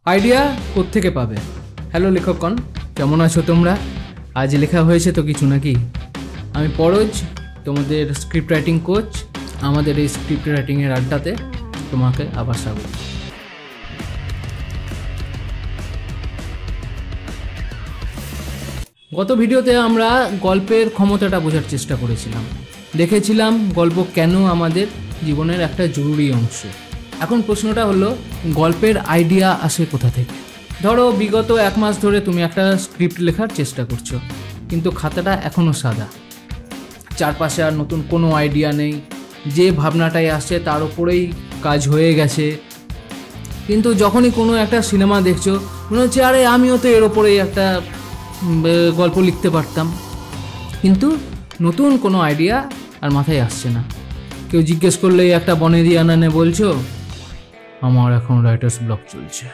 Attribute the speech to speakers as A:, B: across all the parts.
A: Idea কোত্থেকে পাবে? Hello লেখকগণ, কেমন আছো তোমরা? আজ লেখা হয়েছে তো কিছু নাকি? আমি পরজ, তোমাদের স্ক্রিপ্ট রাইটিং কোচ। আমাদের এই স্ক্রিপ্ট রাইটিংয়ের আড্ডাতে তোমাকে আবার স্বাগত। গত ভিডিওতে আমরা গল্পের ক্ষমতাটা বোঝার চেষ্টা করেছিলাম, দেখেছিলাম গল্প কেন আমাদের জীবনের একটা জরুরি অংশ। এখন প্রশ্নটা হলো, গল্পের আইডিয়া আসে কোথা থেকে? ধরো বিগত 1 মাস ধরে তুমি একটা স্ক্রিপ্ট লেখার চেষ্টা করছো, কিন্তু খাতাটা এখনও সাদা, চারপাশে আর নতুন কোনো আইডিয়া নেই, যে ভাবনাটাই আসছে তার উপরেই কাজ হয়ে গেছে। কিন্তু যখনই কোনো একটা সিনেমা দেখছো মনে হচ্ছে আরে আমিও তো এর ওপরেই একটা গল্প লিখতে পারতাম, কিন্তু নতুন কোনো আইডিয়া আর মাথায় আসছে না। কেউ জিজ্ঞেস করলেই একটা বনেদি আনানে বলছো আমার এখন রাইটার্স ব্লক চলছে,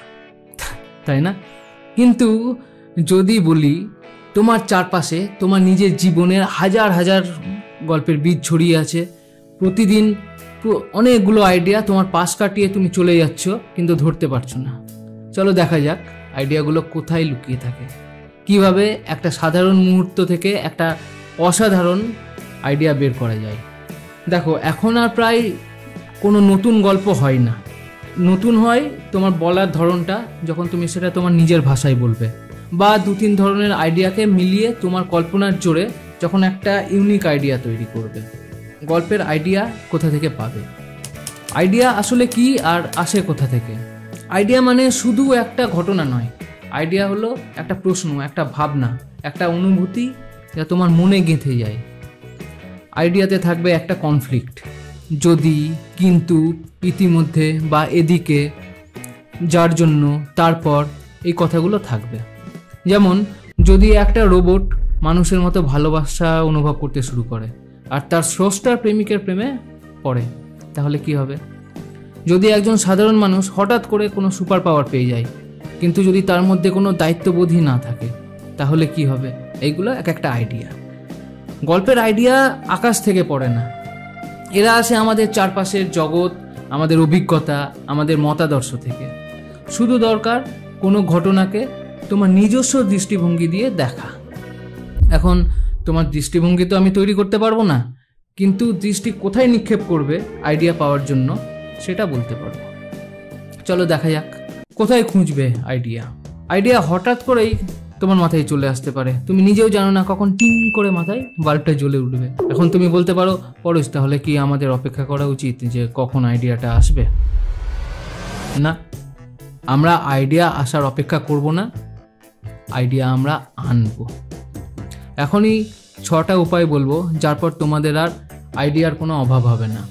A: তাই না? কিন্তু যদি বলি তোমার চারপাশে তোমার নিজের জীবনের হাজার হাজার গল্পের বীজ ছড়িয়ে আছে, প্রতিদিন অনেকগুলো আইডিয়া তোমার পাশ কাটিয়ে তুমি চলে যাচ্ছ, কিন্তু ধরতে পারছো না। চলো দেখা যাক আইডিয়াগুলো কোথায় লুকিয়ে থাকে, কিভাবে একটা সাধারণ মুহূর্ত থেকে একটা অসাধারণ আইডিয়া বের করা যায়। দেখো, এখন আর প্রায় কোনো নতুন গল্প হয় না। নতুন হয় তোমার বলার ধরনটা, যখন তুমি সেটা তোমার নিজের ভাষায় বলবে, বা 2-3 ধরনের আইডিয়াকে মিলিয়ে তোমার কল্পনার জোরে যখন একটা ইউনিক আইডিয়া তৈরি করবে। গল্পের আইডিয়া কোথা থেকে পাবে? আইডিয়া আসলে কি আর আসে কোথা থেকে? আইডিয়া মানে শুধু একটা ঘটনা নয়, আইডিয়া হলো একটা প্রশ্ন, একটা ভাবনা, একটা অনুভূতি যা তোমার মনে গেঁথে যায়। আইডিয়াতে থাকবে একটা কনফ্লিক্ট, যদি, কিন্তু, ইতিমধ্যে বা এদিকে, যার জন্য, তারপর, এই কথাগুলো থাকবে। যেমন যদি একটা রোবট মানুষের মতো ভালোবাসা অনুভব করতে শুরু করে আর তার স্রষ্টার প্রেমিকের প্রেমে পড়ে, তাহলে কি হবে? যদি একজন সাধারণ মানুষ হঠাৎ করে কোনো সুপার পাওয়ার পেয়ে যায়, কিন্তু যদি তার মধ্যে কোনো দায়িত্ববোধই না থাকে, তাহলে কি হবে? এইগুলো এক একটা আইডিয়া। গল্পের আইডিয়া আকাশ থেকে পড়ে না, এরা আসে আমাদের চারপাশের জগৎ, আমাদের অভিজ্ঞতা, আমাদের মতাদর্শ থেকে। শুধু দরকার কোনো ঘটনাকে তোমার নিজস্ব দৃষ্টিভঙ্গি দিয়ে দেখা। এখন তোমার দৃষ্টিভঙ্গি তো আমি তৈরি করতে পারবো না, কিন্তু দৃষ্টি কোথায় নিক্ষেপ করবে আইডিয়া পাওয়ার জন্য সেটা বলতে পারবো। চলো দেখা যাক কোথায় খুঁজবে আইডিয়া। আইডিয়া হঠাৎ করেই তোমার মাথায় চলে আসতে পারে, তুমি নিজেও জানো না কখন টিং করে মাথায় বাল্বটা জ্বলে উঠবে। এখন তুমি বলতে পারো, পরশ তাহলে কি আমাদের অপেক্ষা করা উচিত যে কখন আইডিয়াটা আসবে? না, আমরা আইডিয়া আসার অপেক্ষা করব না, আইডিয়া আমরা আনবো। এখনই 6টা উপায় বলবো, যার পর তোমাদের আর আইডিয়ার কোনো অভাব হবে না।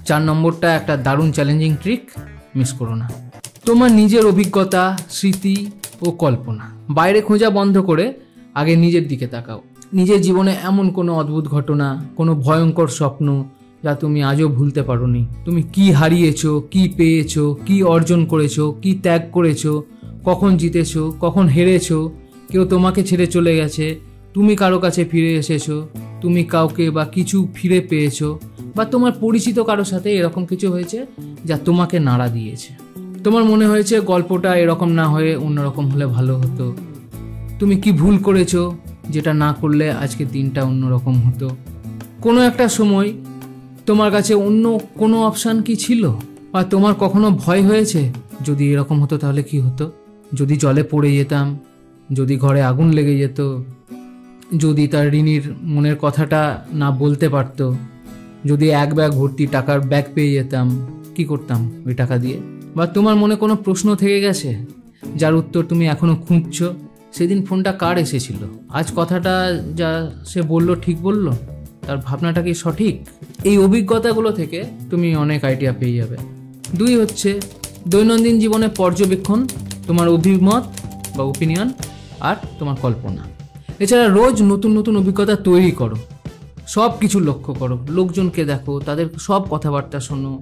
A: 4 নম্বরটা একটা দারুণ চ্যালেঞ্জিং ট্রিক, মিস করো না। তোমার নিজের অভিজ্ঞতা, স্মৃতি ও কল্পনা বাইরে খোঁজা বন্ধ করে আগে নিজের দিকে তাকাও। নিজের জীবনে এমন কোনো অদ্ভুত ঘটনা, কোনো ভয়ঙ্কর স্বপ্ন যা তুমি আজও ভুলতে পারোনি। তুমি কি হারিয়েছো, কি পেয়েছো, কি অর্জন করেছো, কি ত্যাগ করেছো, কখন জিতেছো, কখন হেরেছো, কেউ তোমাকে ছেড়ে চলে গেছে, তুমি কারো কাছে ফিরে এসেছো, তুমি কাউকে বা কিছু ফিরে পেয়েছো, বা তোমার পরিচিত কারো সাথে এরকম কিছু হয়েছে যা তোমাকে নাড়া দিয়েছে। তোমার মনে হয়েছে গল্পটা এরকম না হয়ে অন্যরকম হলে ভালো হতো। তুমি কি ভুল করেছো যেটা না করলে আজকে দিনটা অন্যরকম হতো? কোনো একটা সময় তোমার কাছে অন্য কোনো অপশান কি ছিল? বা তোমার কখনো ভয় হয়েছে যদি এরকম হতো তাহলে কি হতো? যদি জলে পড়ে যেতাম, যদি ঘরে আগুন লেগে যেত, যদি তার ঋণীর মনের কথাটা না বলতে পারতো, যদি 1 ব্যাগ ভর্তি টাকার ব্যাগ পেয়ে যেতাম, কি করতাম ওই টাকা দিয়ে? বা তোমার মনে কোনো প্রশ্ন থেকে গেছে যার উত্তর তুমি এখনো খুঁজছো, সেদিন ফোনটা কার এসেছিল, আজ কথাটা যা সে বলল ঠিক বলল, তার ভাবনাটা কি সঠিক? এই অভিজ্ঞতাগুলো থেকে তুমি অনেক আইডিয়া পেয়ে যাবে। 2 হচ্ছে দৈনন্দিন জীবনে পর্যবেক্ষণ, তোমার অভিমত বা ওপিনিয়ন আর তোমার কল্পনা। এছাড়া রোজ নতুন নতুন অভিজ্ঞতা তৈরি করো, সব কিছু লক্ষ্য করো, লোকজনকে দেখো, তাদের সব কথাবার্তা শোনো।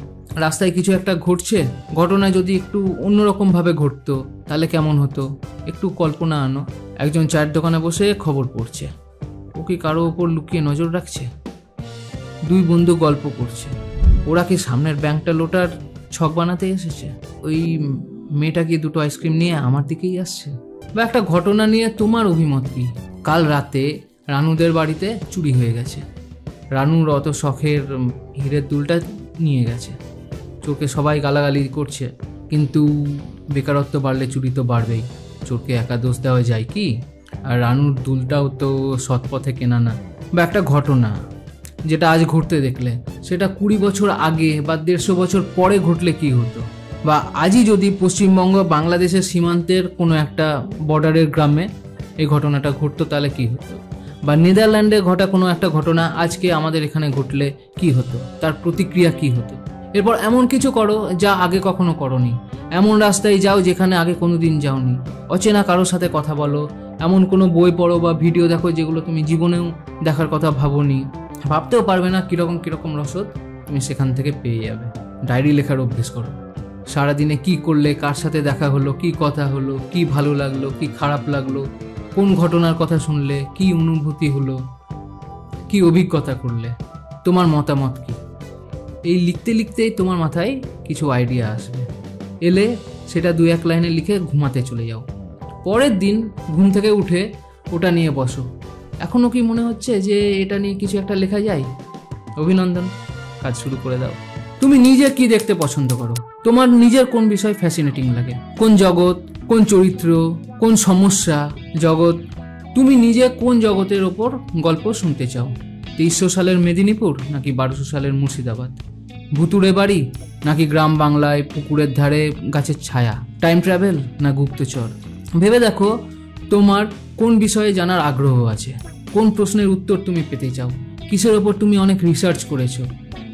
A: রাস্তায় কিছু একটা ঘটছে, ঘটনা যদি একটু অন্যরকমভাবে ঘটতো তাহলে কেমন হতো? একটু কল্পনা আনো। একজন চায়ের দোকানে বসে খবর পড়ছে, ও কি কারো ওপর লুকিয়ে নজর রাখছে? 2 বন্ধু গল্প করছে, ওরা কি সামনের ব্যাংকটা লোটার ছক বানাতে এসেছে? ওই মেয়েটা কি দুটো আইসক্রিম নিয়ে আমার দিকেই আসছে? বা একটা ঘটনা নিয়ে তোমার অভিমত কি? কাল রাতে রানুদের বাড়িতে চুরি হয়ে গেছে, রানুর অত শখের হীরের দুলটা নিয়ে গেছে, চোরকে সবাই গালাগালি করছে, কিন্তু বেকারত্ব বাড়লে চুরি তো বাড়বেই, চোরকে একা দোষ দেওয়া যায় কি? আর রানুর দুলটাও তো সৎ পথে কেনা না। বা একটা ঘটনা যেটা আজ ঘটতে দেখলে সেটা 20 বছর আগে বা 150 বছর পরে ঘটলে কি হতো? বা আজই যদি পশ্চিমবঙ্গ বাংলাদেশের সীমান্তের কোনো একটা বর্ডারের গ্রামে এই ঘটনাটা ঘটতো তাহলে কি হতো? বা নেদারল্যান্ডে ঘটা কোনো একটা ঘটনা আজকে আমাদের এখানে ঘটলে কি হতো, তার প্রতিক্রিয়া কি হতো? এরপর এমন কিছু করো যা আগে কখনো করনি, এমন রাস্তায় যাও যেখানে আগে কোনো দিন যাওনি, অচেনা কারোর সাথে কথা বলো, এমন কোনো বই পড়ো বা ভিডিও দেখো যেগুলো তুমি জীবনেও দেখার কথা ভাবোনি, ভাবতেও পারবে না কিরকম রসদ তুমি সেখান থেকে পেয়ে যাবে। ডায়েরি লেখার অভ্যেস করো, সারাদিনে কি করলে, কার সাথে দেখা হলো, কি কথা হলো, কি ভালো লাগলো, কি খারাপ লাগলো, কোন ঘটনার কথা শুনলে, কি অনুভূতি হলো, কি অভিজ্ঞতা করলে, তোমার মতামত কি? এই লিখতে লিখতেই তোমার মাথায় কিছু আইডিয়া আসবে, এলে সেটা 2-1 লাইনে লিখে ঘুমাতে চলে যাও। পরের দিন ঘুম থেকে উঠে ওটা নিয়ে বসো, এখনও কি মনে হচ্ছে যে এটা নিয়ে কিছু একটা লেখা যায়? অভিনন্দন, কাজ শুরু করে দাও। তুমি নিজে কি দেখতে পছন্দ করো? তোমার নিজের কোন বিষয় ফ্যাসিনেটিং লাগে? কোন জগৎ, কোন চরিত্র, কোন সমস্যা জগৎ? তুমি নিজে কোন জগতের ওপর গল্প শুনতে চাও? 2300 সালের মেদিনীপুর নাকি 1200 সালের মুর্শিদাবাদ? ভুতুড়ে বাড়ি নাকি গ্রাম বাংলায় পুকুরের ধারে গাছের ছায়া? টাইম ট্রাভেল না গুপ্তচর? ভেবে দেখো তোমার কোন বিষয়ে জানার আগ্রহ আছে, কোন প্রশ্নের উত্তর তুমি পেতে চাও, কিসের ওপর তুমি অনেক রিসার্চ করেছো,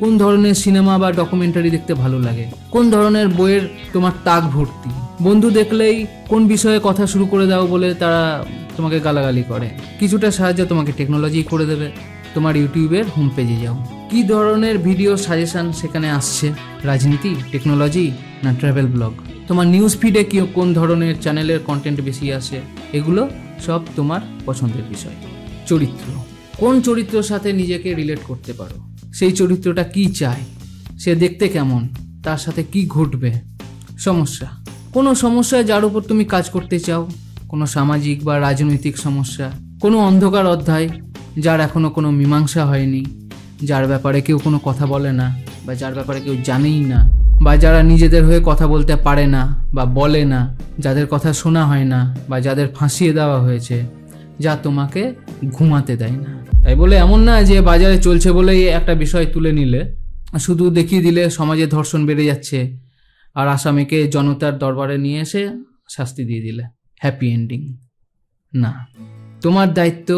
A: কোন ধরনের সিনেমা বা ডকুমেন্টারি দেখতে ভালো লাগে, কোন ধরনের বইয়ের তোমার তাক ভর্তি। বন্ধু দেখলেই কোন বিষয়ে কথা শুরু করে দাও বলে তারা তোমাকে গালাগালি করে। কিছুটা সাহায্য তোমাকে টেকনোলজি করে দেবে। তোমার ইউটিউবের হোম পেজে যাও, কি ধরনের ভিডিও সাজেশন সেখানে আসছে, রাজনীতি, টেকনোলজি না ট্রাভেল ব্লগ? তোমার নিউজ ফিডে কি কোন ধরনের চ্যানেলের কন্টেন্ট বেশি আসে? এগুলো সব তোমার পছন্দের বিষয়। চরিত্র, কোন চরিত্রের সাথে নিজেকে রিলেট করতে পারো, সেই চরিত্রটা কি চায়, সে দেখতে কেমন, তার সাথে কি ঘটবে। সমস্যা, কোনো সমস্যা যার উপর তুমি কাজ করতে চাও, কোনো সামাজিক বা রাজনৈতিক সমস্যা, কোনো অন্ধকার অধ্যায় যার এখনো কোনো মীমাংসা হয়নি, যার ব্যাপারে কেউ কোনো কথা বলে না বা যার ব্যাপারে কেউ জানেই না, বা যারা নিজেদের হয়ে কথা বলতে পারে না বা বলে না, যাদের কথা শোনা হয় না বা যাদের ফাঁসিয়ে দেওয়া হয়েছে, যা তোমাকে ঘুমাতে দেয় না। তাই বলে এমন না যে বাজারে চলছে বলেই একটা বিষয় তুলে নিলে, শুধু দেখিয়ে দিলে সমাজে ধর্ষণ বেড়ে যাচ্ছে আর আসামিকে জনতার দরবারে নিয়ে এসে শাস্তি দিয়ে দিলে হ্যাপি এন্ডিং। না, তোমার দায়িত্ব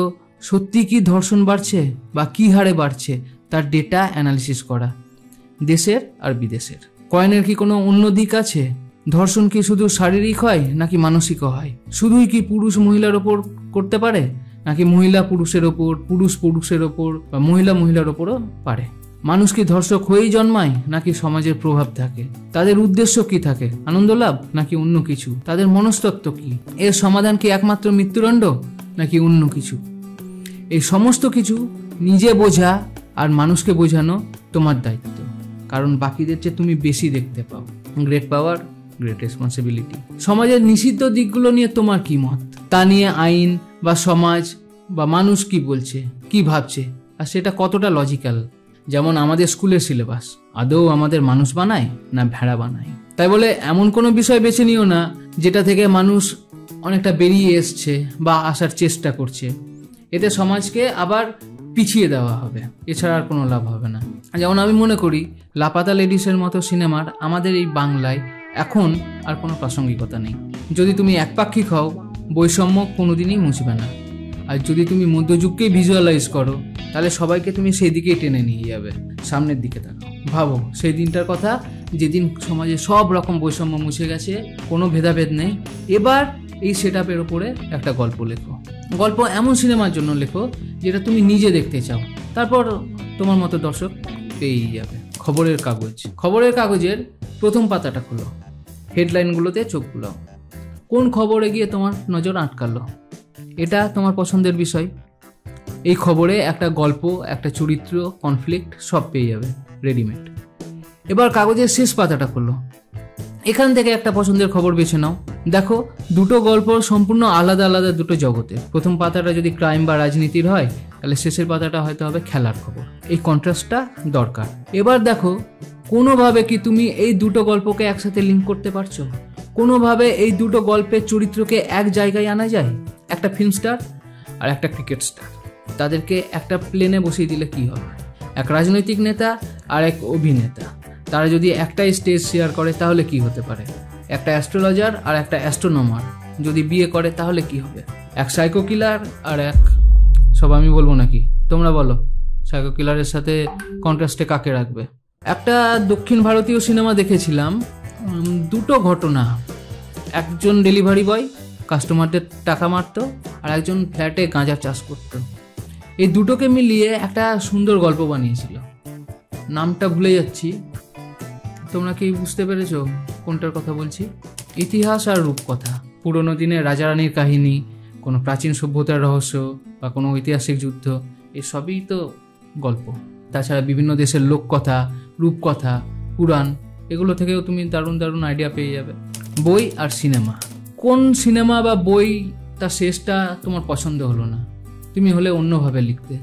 A: সত্যি কি ধর্ষণ বাড়ছে বা কি হারে বাড়ছে তার ডেটা অ্যানালিসিস করা, দেশের আর বিদেশের। কয়েনের কি কোনো অন্য দিক আছে? ধর্ষণ কি শুধু শারীরিক হয় নাকি মানসিকও হয়? শুধুই কি পুরুষ মহিলার ওপর করতে পারে নাকি মহিলা পুরুষের ওপর, পুরুষ পুরুষের ওপর বা মহিলা মহিলার ওপরও পারে? মানুষ কি ধর্ষক হয়েই জন্মায় নাকি সমাজের প্রভাব থাকে? তাদের উদ্দেশ্য কি থাকে, আনন্দ লাভ নাকি অন্য কিছু? তাদের মনস্তত্ত্ব কি? এর সমাধান কি একমাত্র মৃত্যুদণ্ড নাকি অন্য কিছু? এই সমস্ত কিছু নিজে বোঝা আর মানুষকে বোঝানো তোমার দায়িত্ব, কারণ বাকিদের চেয়ে তুমি বেশি দেখতে পাও। Great power, great responsibility. সমাজের নিষিদ্ধ দিকগুলো নিয়ে তোমার কি মত? তা নিয়ে আইন বা সমাজ বা মানুষ কি বলছে, কি ভাবছে, আর সেটা কতটা লজিক্যাল? যেমন আমাদের স্কুলের সিলেবাস আদৌ আমাদের মানুষ বানায় না ভেড়া বানায়? তাই বলে এমন কোনো বিষয় বেছে নিও না যেটা থেকে মানুষ অনেকটা বেরিয়ে এসছে বা আসার চেষ্টা করছে, এতে সমাজকে আবার পিছিয়ে দেওয়া হবে, এছাড়া আর কোনো লাভ হবে না। যেমন আমি মনে করি লাপাতা লেডিসের মতো সিনেমার আমাদের এই বাংলায় এখন আর কোনো প্রাসঙ্গিকতা নেই। যদি তুমি একপাক্ষিক হও, বৈষম্য কোনোদিনই মুছবে না। আর যদি তুমি মধ্যযুগকেই ভিজুয়ালাইজ করো, তাহলে সবাইকে তুমি সেই দিকেই টেনে নিয়ে যাবে, সামনের দিকে তাকাও। ভাবো সেই দিনটার কথা যেদিন সমাজে সব রকম বৈষম্য মুছে গেছে, কোনো ভেদাভেদ নেই। এবার এই সেটআপের ওপরে একটা গল্প লেখো। গল্প এমন সিনেমার জন্য লেখো যেটা তুমি নিজে দেখতে চাও, তারপর তোমার মতো দর্শক পেয়েই যাবে। খবরের কাগজ, খবরের কাগজের প্রথম পাতাটা খোলো, হেডলাইনগুলোতে চোখ বুলাও। কোন খবরে গিয়ে তোমার নজর আটকালো? এটা তোমার পছন্দের বিষয়। এই খবরে একটা গল্প, একটা চরিত্র, কনফ্লিক্ট সব পেয়ে যাবে রেডিমেড। এবার কাগজের শেষ পাতাটা খোলো, এখান থেকে একটা পছন্দের খবর বেছে নাও। দেখো, দুটো গল্প সম্পূর্ণ আলাদা আলাদা দুটো জগতে। প্রথম পাতাটা যদি ক্রাইম বা রাজনীতির হয়, তাহলে শেষের পাতাটা হয়তো হবে খেলার খবর। এই কন্ট্রাস্টটা দরকার। এবার দেখো, কোনোভাবে কি তুমি এই দুটো গল্পকে একসাথে লিঙ্ক করতে পারছো? কোনোভাবে এই দুটো গল্পের চরিত্রকে এক জায়গায় আনা যায়? একটা ফিল্ম স্টার আর একটা ক্রিকেট স্টার, তাদেরকে একটা প্লেনে বসিয়ে দিলে কি হবে? এক রাজনৈতিক নেতা আর এক অভিনেতা, তারা যদি একটাই স্টেজ শেয়ার করে তাহলে কি হতে পারে? একটা অ্যাস্ট্রোলজার আর একটা অ্যাস্ট্রোনমার যদি বিয়ে করে তাহলে কি হবে? এক সাইকো কিলার আর এক, সব আমি বলবো নাকি, তোমরা বলো, সাইকো কিলারের সাথে কন্ট্রাস্টে কাকে রাখবে? একটা দক্ষিণ ভারতীয় সিনেমা দেখেছিলাম, দুটো ঘটনা। একজন ডেলিভারি বয় কাস্টমারদের টাকা মারতো, আর একজন ফ্ল্যাটে গাঁজা চাষ করতো। এই দুটোকে মিলিয়ে একটা সুন্দর গল্প বানিয়েছিল, নামটা ভুলে যাচ্ছি। তোমরা কি বুঝতে পেরেছো কোনটার কথা বলছি? ইতিহাস আর রূপকথা, পুরোনো দিনের রাজা রানীর কাহিনী, কোনো প্রাচীন সভ্যতার রহস্য বা কোনো ঐতিহাসিক যুদ্ধ, এসবই তো গল্প। তাছাড়া বিভিন্ন দেশের লোককথা, রূপকথা, পুরাণ, এগুলো থেকেও তুমি দারুণ দারুণ আইডিয়া পেয়ে যাবে। বই আর সিনেমা, কোন সিনেমা বা বই তার শেষটা তোমার পছন্দ হলো না, তুমি হলে অন্যভাবে লিখতে।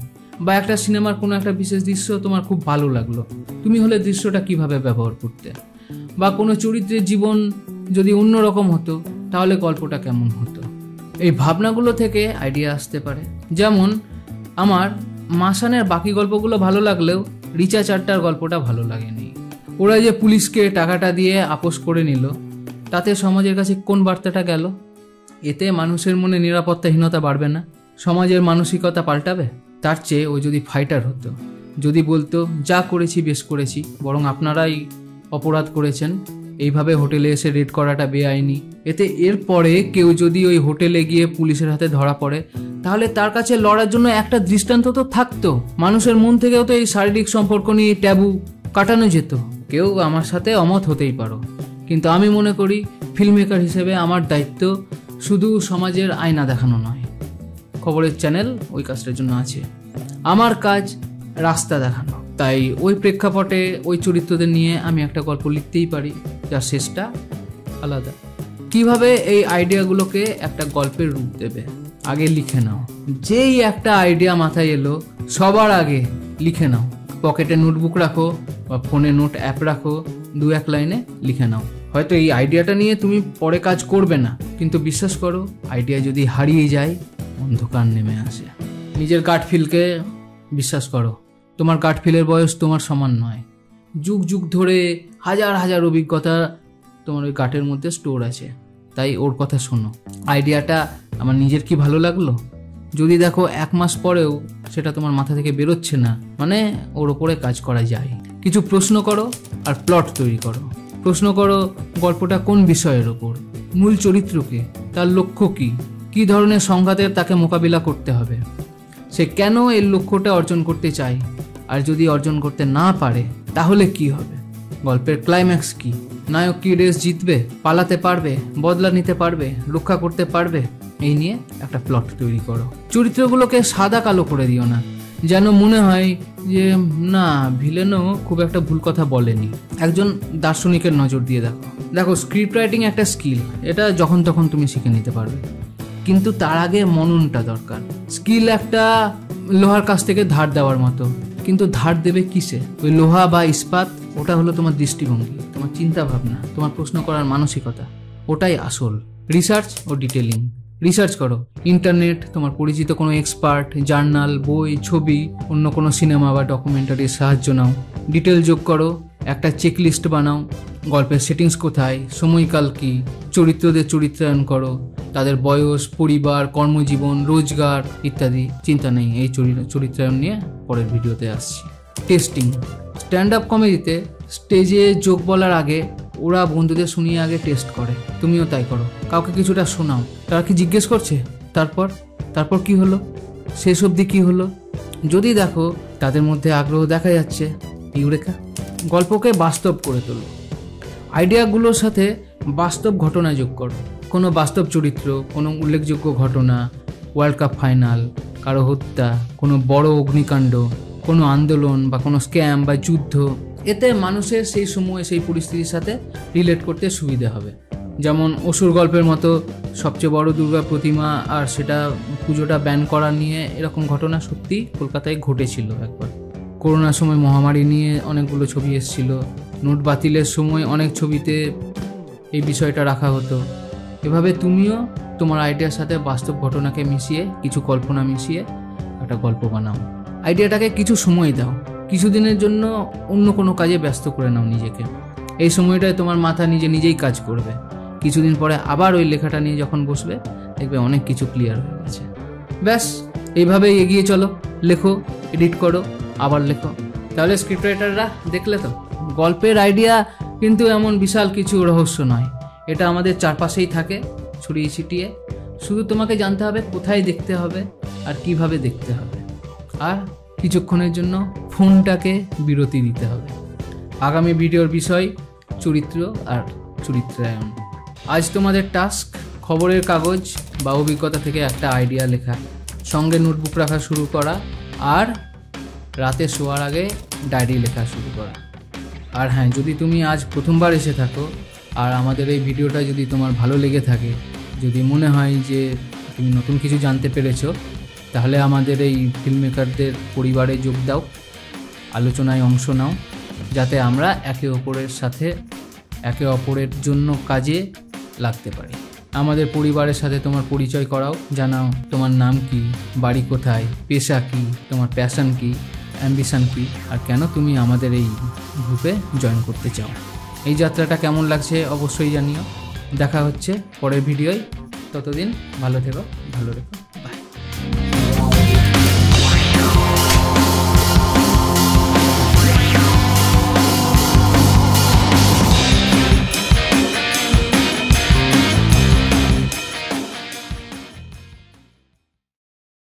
A: বা একটা সিনেমার কোনো একটা বিশেষ দৃশ্য তোমার খুব ভালো লাগলো, তুমি হলে দৃশ্যটা কিভাবে ব্যবহার করতে। বা কোনো চরিত্রের জীবন যদি অন্যরকম হতো তাহলে গল্পটা কেমন হতো। এই ভাবনাগুলো থেকে আইডিয়া আসতে পারে। যেমন আমার মাসানের বাকি গল্পগুলো ভালো লাগলেও রিচা চাড্ডার গল্পটা ভালো লাগেনি। ওরা যে পুলিশকে টাকাটা দিয়ে আপোষ করে নিল, তাতে সমাজের কাছে কোন বার্তাটা গেল? এতে মানুষের মনে নিরাপত্তাহীনতা বাড়বে না? সমাজের মানসিকতা পাল্টাবে? তার চেয়ে ও যদি ফাইটার হতো, যদি বলতো যা করেছি বেশ করেছি, বরং আপনারাই অপরাধ করেছেন, এইভাবে হোটেলে এসে রেড করাটা বেআইনি। এতে এরপরে কেউ যদি ওই হোটেলে গিয়ে পুলিশের হাতে ধরা পড়ে, তাহলে তার কাছে লড়ার জন্য একটা দৃষ্টান্ত তো থাকতো। মানুষের মন থেকেও তো এই শারীরিক সম্পর্ক নিয়ে ট্যাবু কাটানো যেত। কেউ আমার সাথে অমত হতেই পারো, কিন্তু আমি মনে করি ফিল্ম মেকার হিসেবে আমার দায়িত্ব শুধু সমাজের আয়না দেখানো নয়। খবরের চ্যানেল ওই কাজটার জন্য আছে, আমার কাজ রাস্তা দেখানো। তাই ওই প্রেক্ষাপটে ওই চরিত্রদের নিয়ে আমি একটা গল্প লিখতেই পারি যার শেষটা আলাদা। কিভাবে এই আইডিয়াগুলোকে একটা গল্পের রূপ দেবে? আগে লিখে নাও। যেই একটা আইডিয়া মাথায় এলো, সবার আগে লিখে নাও। পকেটে নোটবুক রাখো বা ফোনে নোট অ্যাপ রাখো, 2-1 লাইনে লিখে নাও। হয়তো এই আইডিয়াটা নিয়ে তুমি পরে কাজ করবে না, কিন্তু বিশ্বাস করো, আইডিয়া যদি হারিয়ে যায়, অন্ধকার নেমে আসে। নিজের গাট ফিলকে বিশ্বাস করো। তোমার গাট ফিলের বয়স তোমার সমান নয়। যুগ যুগ ধরে হাজার হাজার অভিজ্ঞতা তোমার ওই গাটের মধ্যে স্টোর আছে, তাই ওর কথা শোনো। আইডিয়াটা আমার নিজের কি ভালো লাগলো? যদি দেখো 1 মাস পরেও সেটা তোমার মাথা থেকে বেরোচ্ছে না, মানে ওর ওপরে কাজ করা যায়। কিছু প্রশ্ন করো আর প্লট তৈরি করো। প্রশ্ন করো গল্পটা কোন বিষয়ের ওপর, মূল চরিত্রকে, তার লক্ষ্য কি, কী ধরনের সংঘাতের তাকে মোকাবিলা করতে হবে, সে কেন এর লক্ষ্যটা অর্জন করতে চায়, আর যদি অর্জন করতে না পারে তাহলে কি হবে। গল্পের ক্লাইম্যাক্স কি, নায়ক কি রেস জিতবে, পালাতে পারবে, বদলা নিতে পারবে, রক্ষা করতে পারবে, এই নিয়ে একটা প্লট তৈরি করো। চরিত্রগুলোকে সাদা কালো করে দিও না, যেন মনে হয় যে না, ভিলেনও খুব একটা ভুল কথা বলেনি। একজন দার্শনিকের নজর দিয়ে দেখো। দেখো, স্ক্রিপ্ট রাইটিং একটা স্কিল, এটা যখন তখন তুমি শিখে নিতে পারবে, কিন্তু তার আগে মননটা দরকার। স্কিল একটা লোহার কাছ থেকে ধার দেওয়ার মতো, কিন্তু ধার দেবে কিসে? ওই লোহা বা ইস্পাত, ওটা হলো তোমার দৃষ্টিভঙ্গি, তোমার চিন্তা ভাবনা, তোমার প্রশ্ন করার মানসিকতা, ওটাই আসল। রিসার্চ ও ডিটেলিং। রিসার্চ করো, ইন্টারনেট, তোমার পরিচিত কোনো এক্সপার্ট, জার্নাল, বই, ছবি, অন্য কোনো সিনেমা বা ডকুমেন্টারির সাহায্য নাও। ডিটেল যোগ করো, একটা চেকলিস্ট বানাও। গল্পের সেটিংস কোথায়, সময়কাল কি, চরিত্রদের চরিত্রায়ন করো, তাদের বয়স, পরিবার, কর্মজীবন, রোজগার ইত্যাদি। চিন্তা নেই, এই চরিত্রায়ন নিয়ে পরের ভিডিওতে আসছি। টেস্টিং। স্ট্যান্ড আপ কমেডিতে স্টেজে যোগ বলার আগে ওরা বন্ধুদের শুনিয়ে আগে টেস্ট করে, তুমিও তাই করো। কাউকে কিছুটা শোনাও, তারা কি জিজ্ঞেস করছে, তারপর কি হলো, শেষ অবধি কি হলো। যদি দেখো তাদের মধ্যে আগ্রহ দেখা যাচ্ছে, ইউরেকা। গল্পকে বাস্তব করে তোলো। আইডিয়াগুলোর সাথে বাস্তব ঘটনা যোগ করো। কোনো বাস্তব চরিত্র, কোনো উল্লেখযোগ্য ঘটনা, ওয়ার্ল্ড কাপ ফাইনাল, কারো হত্যা, কোনো বড় অগ্নিকাণ্ড, কোনো আন্দোলন বা কোনো স্ক্যাম বা যুদ্ধ, এতে মানুষের সেই সময় সেই পরিস্থিতির সাথে রিলেট করতে সুবিধে হবে। যেমন অসুর গল্পের মতো সবচেয়ে বড় দুর্গা প্রতিমা আর সেটা পুজোটা ব্যান করা নিয়ে এরকম ঘটনা সত্যি কলকাতায় ঘটেছিল একবার। করোনার সময় মহামারী নিয়ে অনেকগুলো ছবি এসেছিল, নোট বাতিলের সময় অনেক ছবিতে এই বিষয়টা রাখা হতো। এভাবে তুমিও তোমার আইডিয়ার সাথে বাস্তব ঘটনাকে মিশিয়ে, কিছু কল্পনা মিশিয়ে একটা গল্প বানাও। আইডিয়াটাকে কিছু সময় দাও, কিছুদিনের জন্য অন্য কোনো কাজে ব্যস্ত করে নাও নিজেকে। এই সময়টায় তোমার মাথা নিজেই কাজ করবে। কিছুদিন পরে আবার ওই লেখাটা নিয়ে যখন বসবে, দেখবে অনেক কিছু ক্লিয়ার হয়ে গেছে। ব্যাস এইভাবেই এগিয়ে চলো, লেখো, এডিট করো, আবার লেখো। তাহলে স্ক্রিপ্ট রাইটাররা দেখলে তো, গল্পের আইডিয়া কিন্তু এমন বিশাল কিছু রহস্য নয়, এটা আমাদের চারপাশেই থাকে ছড়িয়ে ছিটিয়ে। শুধু তোমাকে জানতে হবে কোথায় দেখতে হবে আর কিভাবে দেখতে হবে, আর কিছুক্ষণের জন্য ফোনটাকে বিরতি দিতে হবে। আগামী ভিডিওর বিষয় চরিত্র আর চরিত্রায়ন। আজ তোমাদের টাস্ক খবরের কাগজ বা অভিজ্ঞতা থেকে একটা আইডিয়া লেখা, সঙ্গে নোটবুক রাখা শুরু করা, আর রাতে শোয়ার আগে ডায়েরি লেখা শুরু করা। আর হ্যাঁ, যদি তুমি আজ প্রথমবার এসে থাকো আর আমাদের এই ভিডিওটা যদি তোমার ভালো লেগে থাকে, যদি মনে হয় যে তুমি নতুন কিছু জানতে পেরেছো, তাহলে আমাদের এই ফিল্ম মেকারদের পরিবারে যোগ দাও, আলোচনায় অংশ নাও, যাতে আমরা একে অপরের জন্য কাজে লাগতে পারি। আমাদের পরিবারের সাথে তোমার পরিচয় করাও, জানাও তোমার নাম কি, বাড়ি কোথায়, পেশা কি, তোমার প্যাশন কি, অ্যাম্বিশন কি, আর কেন তুমি আমাদের এই গ্রুপে জয়েন করতে চাও। এই যাত্রাটা কেমন লাগছে অবশ্যই জানিও। দেখা হচ্ছে পরের ভিডিওয়, ততদিন ভালো থেকো, ভালো রেখো।